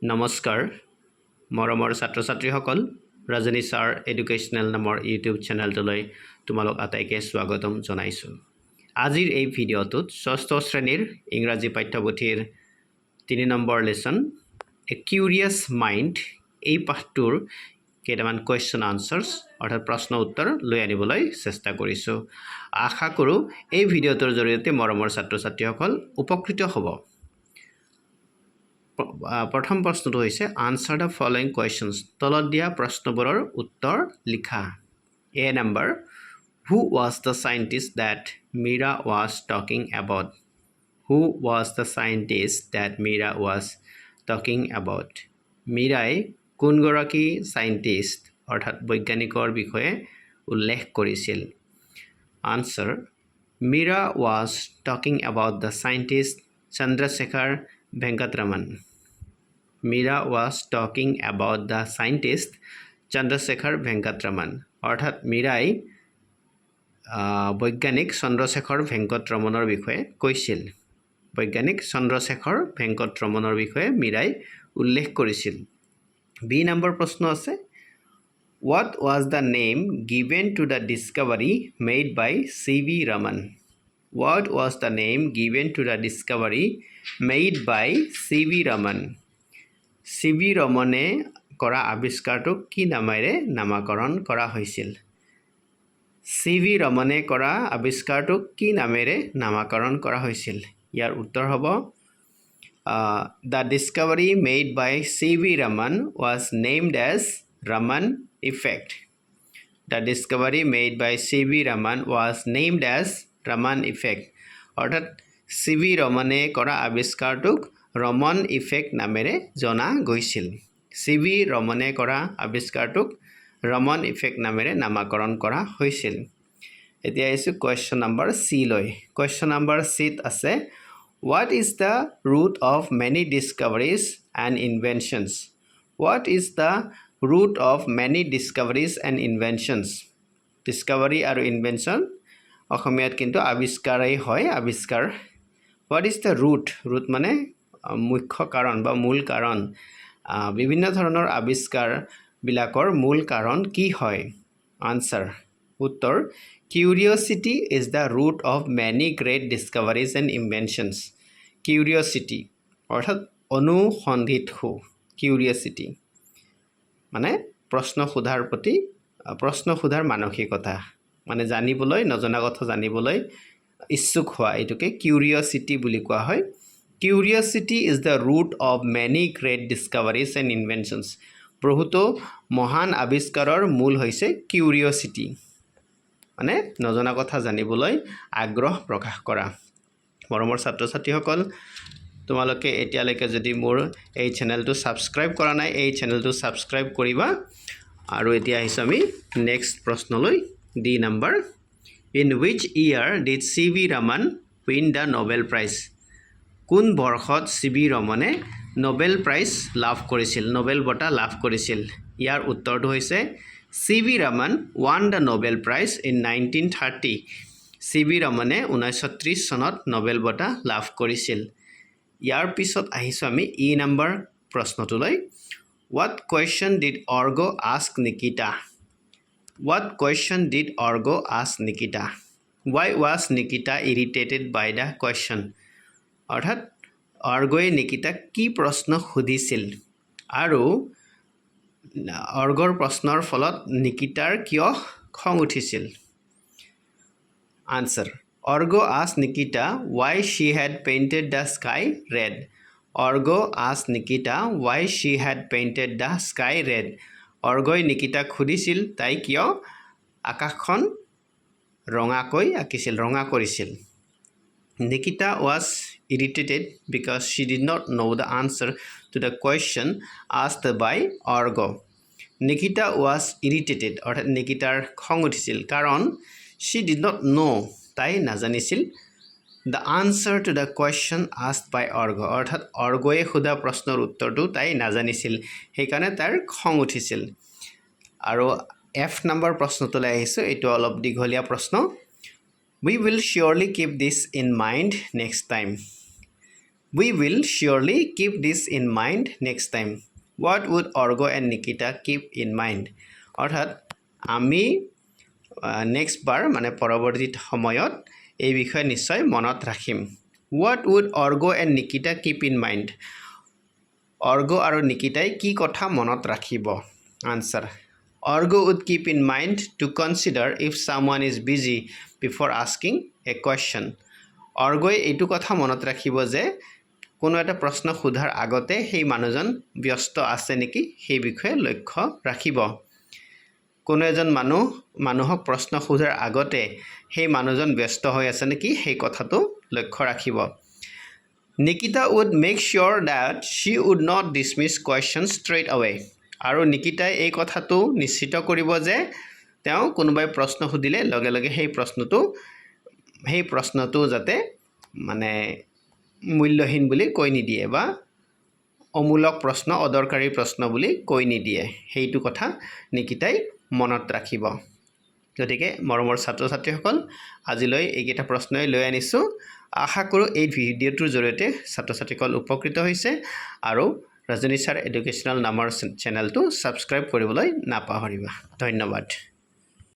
নমস্কাৰ মৰমৰ ছাত্ৰ ছাত্ৰীসকল ৰজনী ছাৰ এডুকেশ্যনেল নামৰ ইউটিউব চেনেলটোলৈ তোমালোক আটাইকে স্বাগতম জনাইছোঁ। আজিৰ এই ভিডিঅ'টোত ষষ্ঠ শ্ৰেণীৰ ইংৰাজী পাঠ্যপুথিৰ 3 নম্বৰ লেসন এ কিউৰিয়াছ মাইণ্ড এই পাঠটোৰ কেইটামান কুৱেশ্যন আনসাৰ্ছ অৰ্থাৎ প্ৰশ্ন উত্তৰ লৈ আনিবলৈ চেষ্টা কৰিছোঁ। আশা কৰোঁ এই ভিডিঅ'টোৰ জৰিয়তে মৰমৰ ছাত্ৰ ছাত্ৰীসকল উপকৃত হ'ব। প্ৰথম প্ৰশ্নটো হৈছে আনসাৰ দ্য ফলোইং কুৱেশ্যনছ। তলত দিয়া প্ৰশ্নবোৰৰ উত্তৰ লিখা। A number, who was the scientist that Meera was talking about? Who was the scientist that Meera was talking about? মীৰাই কোনগৰাকী সাইণ্টিষ্ট অৰ্থাৎ বৈজ্ঞানিকৰ বিষয়ে উল্লেখ কৰিছিল? Answer, Meera was talking about the scientist Chandrasekhara Venkataraman. Meera was talking about the scientist Chandrasekhara Venkataraman অৰ্থাৎ মীৰাই বৈজ্ঞানিক চন্দ্ৰশেখৰ ভেংকটৰমনৰ বিষয়ে কৈছিল। বৈজ্ঞানিক চন্দ্ৰশেখৰ ভেংকটৰমনৰ বিষয়ে মীৰাই উল্লেখ কৰিছিল। বি নম্বৰ প্ৰশ্ন আছে, what was the name given to the discovery made by C V. Raman? What was the name given to the discovery made by C V. Raman? C V. ৰমনে কৰা আৱিষ্কাৰটোক কি নামেৰে নামাকৰণ কৰা হৈছিল? চি.ভি. ৰমনে কৰা আৱিষ্কাৰটোক কি নামেৰে নামাকৰণ কৰা হৈছিল? ইয়াৰ উত্তৰ হ'ব the discovery made by C V. Raman was named as Raman effect. The discovery made by C V. Raman was named as Raman effect অৰ্থাৎ চি.ভি. ৰমনে কৰা আৱিষ্কাৰটোক ৰমন ইফেক্ট নামেৰে জনা গৈছিল। চি.ভি. ৰমনে কৰা আৱিষ্কাৰটোক ৰমন ইফেক্ট নামেৰে নামাকৰণ কৰা হৈছিল। এতিয়া আহিছোঁ কুৱেশ্যন নম্বৰ চি লৈ। কুৱেশ্যন নম্বৰ চিত আছে, what is the root of many discoveries and inventions? What is the root of many discoveries and inventions? Discovery আৰু ইনভেনশ্যন অসমীয়াত কিন্তু আৱিষ্কাৰেই হয়, আৱিষ্কাৰ। What is the root? Root মানে মুখ্য কাৰণ বা মূল কাৰণ। বিভিন্ন ধৰণৰ আৱিষ্কাৰবিলাকৰ মূল কাৰণ কি হয়? আনসাৰ, উত্তৰ, curiosity is the root of many great discoveries and inventions. Curiosity অৰ্থাৎ অনুসন্ধিৎসু। কিউৰিয়চিটি মানে প্ৰশ্ন সোধাৰ মানসিকতা, মানে জানিবলৈ, নজনা কথা জানিবলৈ ইচ্ছুক হোৱা, এইটোকে কিউৰিয়চিটি বুলি কোৱা হয়। Curiosity is the root of many great discoveries and inventions. বহুতো মহান আৱিষ্কাৰৰ মূল হৈছে কিউৰিয়চিটি, মানে নজনা কথা জানিবলৈ আগ্ৰহ প্ৰকাশ কৰা। মৰমৰ ছাত্ৰ ছাত্ৰীসকল, তোমালোকে এতিয়ালৈকে যদি মোৰ এই চেনেলটো ছাবস্ক্ৰাইব কৰা নাই, এই চেনেলটো ছাবস্ক্ৰাইব কৰিবা। আৰু এতিয়া আহিছোঁ আমি নেক্সট প্ৰশ্নলৈ। D number, in which year did C V. Raman win the Nobel prize? কোন বৰ্ষত চি.ভি. ৰমনে নোবেল প্ৰাইজ লাভ কৰিছিল, নোবেল বঁটা লাভ কৰিছিল? ইয়াৰ উত্তৰটো হৈছে C V. Raman won the Nobel prize in 1930। C V. ৰমনে 1930 চনত নোবেল বঁটা লাভ কৰিছিল। ইয়াৰ পিছত আহিছোঁ আমি ই নম্বৰ প্ৰশ্নটোলৈ। What question did Org' ask Nikita? What question did Org' ask Nikita? Why was Nikita irritated by the question? অৰ্থাৎ অৰ্গয়ে নিকিতাক কি প্ৰশ্ন সুধিছিল আৰু অৰ্গৰ প্ৰশ্নৰ ফলত নিকিতাৰ কিয় খং উঠিছিল? Answer, org asked Nikita why she had painted the sky red. Org asked Nikita why she had painted the sky red. অৰ্গই নিকিতাক সুধিছিল তাই কিয় আকাশখন ৰঙাকৈ আঁকিছিল, ৰঙা কৰিছিল। Nikita was irritated because she did not know the answer to the question asked by Argo. Nikita was irritated অৰ্থাৎ নিকিতাৰ খং উঠিছিল কাৰণ she did not know, তাই নাজানিছিল, the answer to the question asked by Argo অৰ্থাৎ অৰ্গয়ে সোধা প্ৰশ্নৰ উত্তৰটো তাই নাজানিছিল, সেইকাৰণে তাইৰ খং উঠিছিল। আৰু এফ নম্বৰ প্ৰশ্নটোলৈ আহিছোঁ। এইটো অলপ দীঘলীয়া প্ৰশ্ন। We will surely keep this in mind next time. We will surely keep this in mind next time. What would Orgo and Nikita keep in mind? অৰ্থাৎ আমি নেক্সট বাৰ মানে পৰৱৰ্তী সময়ত এই বিষয়ে নিশ্চয় মনত ৰাখিম What would Orgo and Nikita keep in mind? Orgo আৰু নিকিতাই কি কথা মনত ৰাখিব Answer Orgo would keep in mind to consider if someone is busy before asking a question. Orgo এইটো কথা মনত ৰাখিব যে কোনো এটা প্ৰশ্ন সোধাৰ আগতে সেই মানুহজন ব্যস্ত আছে নেকি সেই বিষয়ে লক্ষ্য ৰাখিব কোনো এজন মানুহক প্ৰশ্ন সোধাৰ আগতে সেই মানুহজন ব্যস্ত হৈ আছে নেকি সেই কথাটো লক্ষ্য ৰাখিব Nikita would make sure that she would not dismiss questions straight away. আৰু নিকিতাই এই কথাটো নিশ্চিত কৰিব যে তেওঁ কোনোবাই প্ৰশ্ন সুধিলে লগে লগে সেই প্ৰশ্নটো যাতে মানে মূল্যহীন বুলি কৈ নিদিয়ে বা অমূলক প্ৰশ্ন অদৰকাৰী প্ৰশ্ন বুলি কৈ নিদিয়ে সেইটো কথা নিকিতাই মনত ৰাখিব গতিকে মৰমৰ ছাত্ৰ-ছাত্ৰীসকল আজিলৈ এইকেইটা প্ৰশ্নই লৈ আনিছো আশা কৰোঁ এই ভিডিঅ'টোৰ জৰিয়তে ছাত্ৰ-ছাত্ৰীসকল উপকৃত হৈছে আৰু ৰজনী ছাৰ এডুকেশ্যনেল নামৰ চেনেলটো ছাবস্ক্ৰাইব কৰিবলৈ নাপাহৰিবা ধন্যবাদ